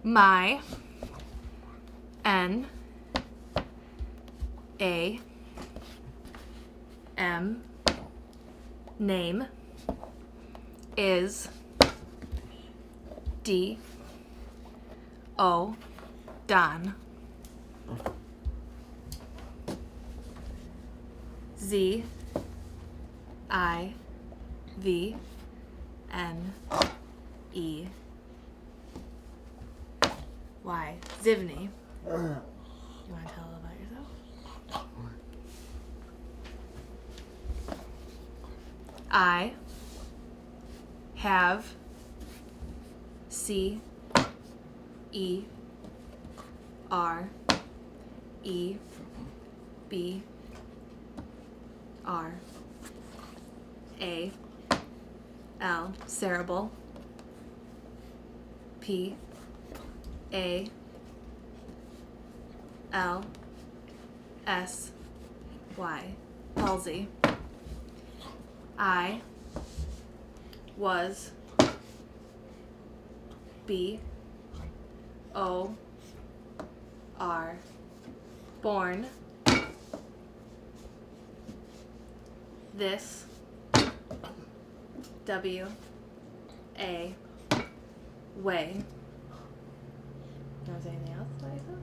My name is Don. Zivney. Zivney. You want to tell about yourself? I have Cerebral Palsy. I was born this way. You want to say anything else about yourself?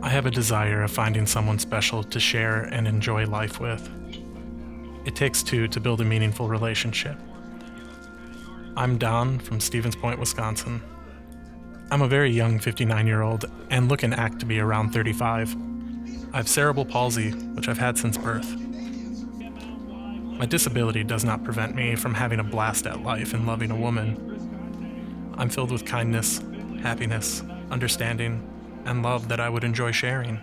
I have a desire of finding someone special to share and enjoy life with. It takes two to build a meaningful relationship. I'm Don from Stevens Point, Wisconsin. I'm a very young 59-year-old and look and act to be around 35. I have cerebral palsy, which I've had since birth. My disability does not prevent me from having a blast at life and loving a woman. I'm filled with kindness, happiness, understanding, and love that I would enjoy sharing.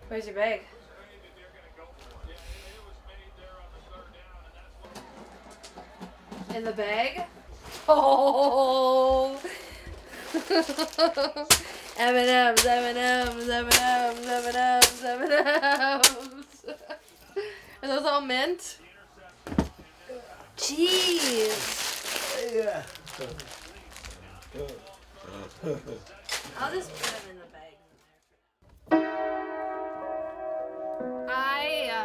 Where's your bag? In the bag? Oh! M&M's, M&M's, M&M's, M&M's, M&M's. Are those all mint? Jeez. Yeah. I'll just put them in the bag.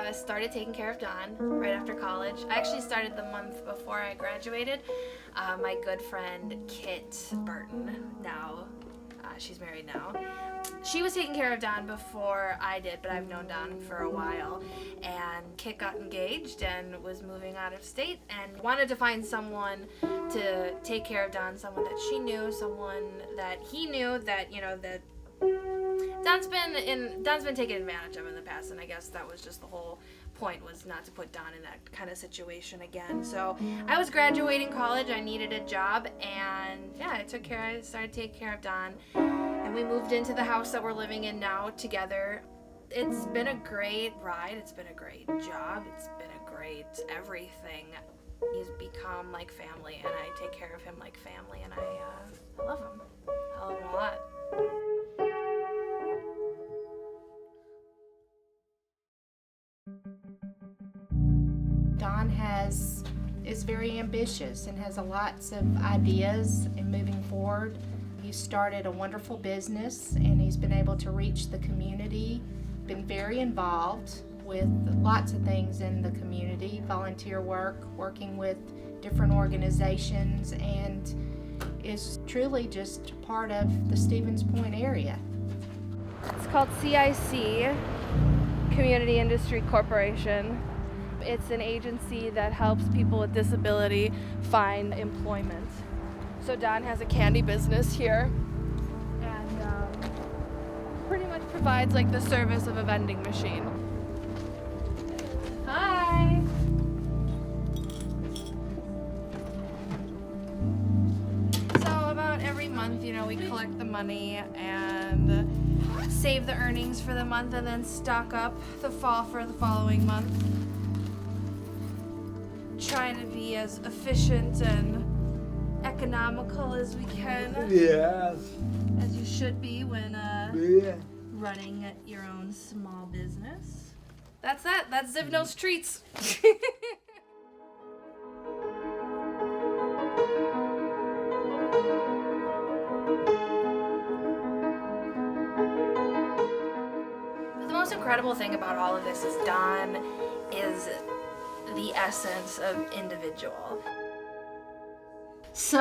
I started taking care of Don right after college. I actually started the month before I graduated. My good friend Kit Burton, now she's married now. She was taking care of Don before I did, but I've known Don for a while. And Kit got engaged and was moving out of state and wanted to find someone to take care of Don, someone that she knew, someone that he knew, that, you know, that Don's been taken advantage of in the past, and I guess that was just the whole point, was not to put Don in that kind of situation again. So I was graduating college, I needed a job, and yeah, I started taking care of Don, and we moved into the house that we're living in now together. It's been a great ride, it's been a great job, it's been a great everything. He's become like family, and I take care of him like family, and I love him. I love him a lot. Don is very ambitious and has lots of ideas in moving forward. He started a wonderful business, and he's been able to reach the community, been very involved with lots of things in the community, volunteer work, working with different organizations, and is truly just part of the Stevens Point area. It's called CIC, Community Industry Corporation. It's an agency that helps people with disability find employment. So Don has a candy business here and pretty much provides like the service of a vending machine. Hi! So about every month, we collect the money and save the earnings for the month and then stock up the fall for the following month. Trying to be as efficient and economical as we can. Yes. As you should be when running your own small business. That's that. That's Zivney's Treats. The most incredible thing about all of this is Don is the essence of individual. So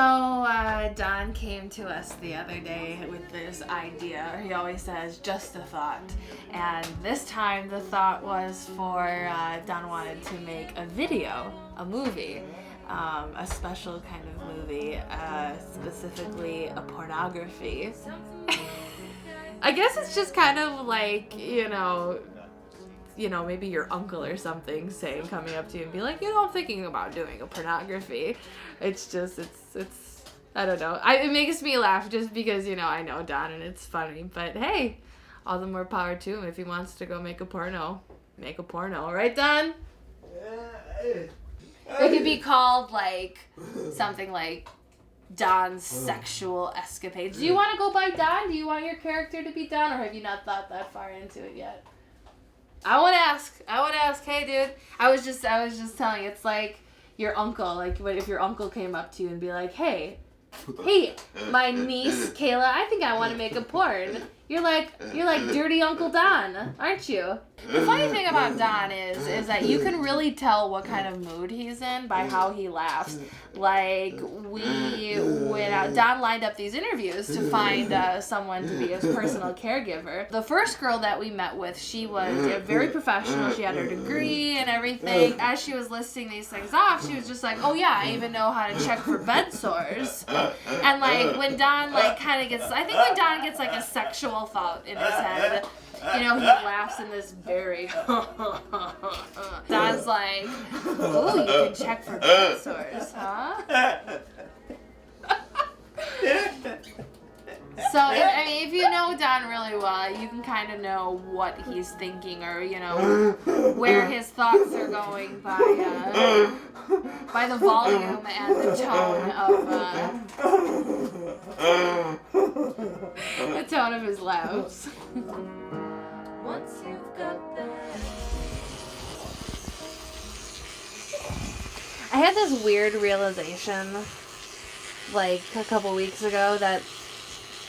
Don came to us the other day with this idea. He always says, just a thought. And this time the thought was for Don wanted to make a video, a movie, a special kind of movie, specifically a pornography. I guess it's just kind of like, maybe your uncle or something coming up to you and be like, I'm thinking about doing a pornography. It's just, it's I don't know. It makes me laugh just because, I know Don and it's funny. But hey, all the more power to him if he wants to go make a porno. Make a porno. Right, Don? It could be called, something like Don's sexual escapades. Do you want to go by Don? Do you want your character to be Don? Or have you not thought that far into it yet? I would ask, hey dude, I was just telling you, it's like your uncle, if your uncle came up to you and be like, hey, my niece Kayla, I think I want to make a porn. You're like dirty Uncle Don, aren't you? The funny thing about Don is that you can really tell what kind of mood he's in by how he laughs. Don lined up these interviews to find someone to be his personal caregiver. The first girl that we met with, she was very professional. She had her degree and everything. As she was listing these things off, she was just like, oh yeah, I even know how to check for bed sores. And when Don when Don gets a sexual thought in his head, he laughs in this very Don's like, oh, you can check for bed sores, huh? So, if you know Don really well, you can kind of know what he's thinking or, where his thoughts are going by the volume and the tone of his laughs. Once you've got that. I had this weird realization, a couple weeks ago, that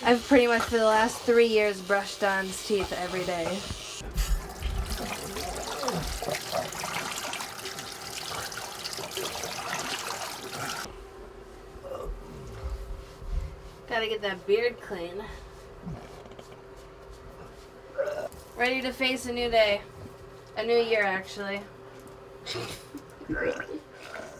I've pretty much for the last 3 years brushed Don's teeth every day. Gotta get that beard clean. Ready to face a new day. A new year, actually.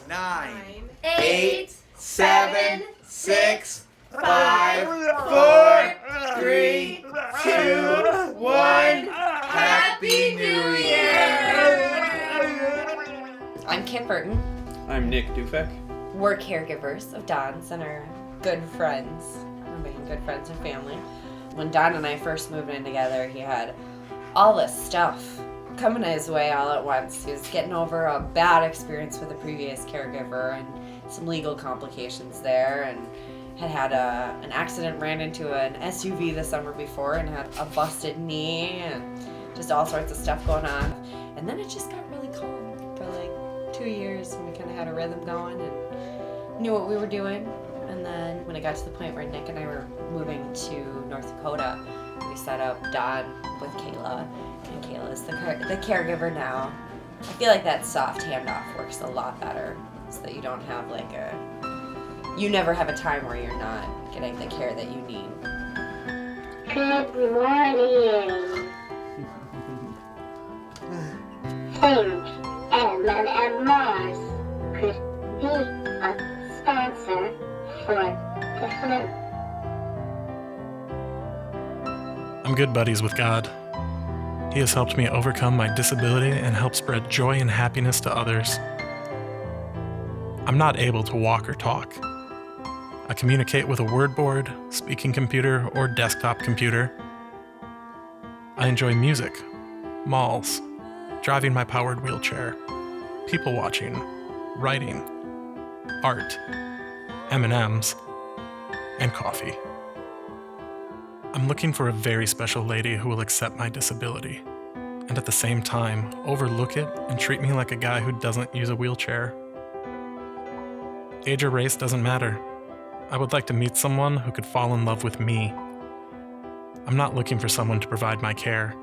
9, 8, 7, 6, 5, 4, 3, 2, 1. Happy New Year! I'm Kim Burton. I'm Nick Dufek. We're caregivers of Don's and are good friends. We're making good friends and family. When Don and I first moved in together, he had all this stuff coming his way all at once. He was getting over a bad experience with a previous caregiver and some legal complications there, and had an accident, ran into an SUV the summer before and had a busted knee and just all sorts of stuff going on. And then it just got really calm for 2 years, and we kind of had a rhythm going and knew what we were doing. And then when it got to the point where Nick and I were moving to North Dakota, we set up Don with Kayla, and Kayla's the caregiver now. I feel like that soft handoff works a lot better, so that you don't have you never have a time where you're not getting the care that you need. Good morning. Think M&M's could be a sponsor for the flu. I'm good buddies with God. He has helped me overcome my disability and help spread joy and happiness to others. I'm not able to walk or talk. I communicate with a word board, speaking computer, or desktop computer. I enjoy music, malls, driving my powered wheelchair, people watching, writing, art, M&Ms, and coffee. I'm looking for a very special lady who will accept my disability, and at the same time, overlook it and treat me like a guy who doesn't use a wheelchair. Age or race doesn't matter. I would like to meet someone who could fall in love with me. I'm not looking for someone to provide my care,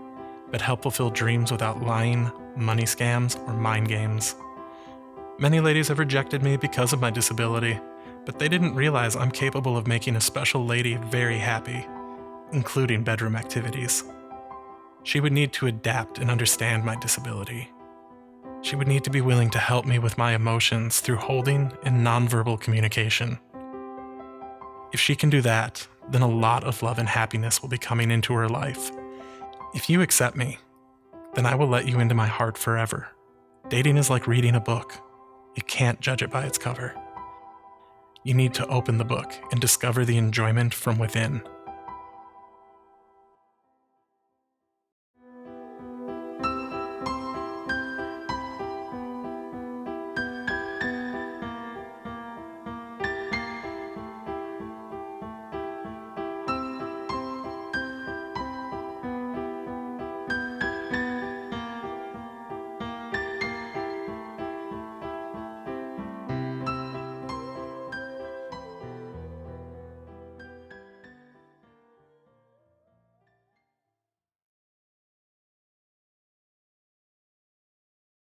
but help fulfill dreams without lying, money scams, or mind games. Many ladies have rejected me because of my disability, but they didn't realize I'm capable of making a special lady very happy, including bedroom activities. She would need to adapt and understand my disability. She would need to be willing to help me with my emotions through holding and nonverbal communication. If she can do that, then a lot of love and happiness will be coming into her life. If you accept me, then I will let you into my heart forever. Dating is like reading a book. You can't judge it by its cover. You need to open the book and discover the enjoyment from within.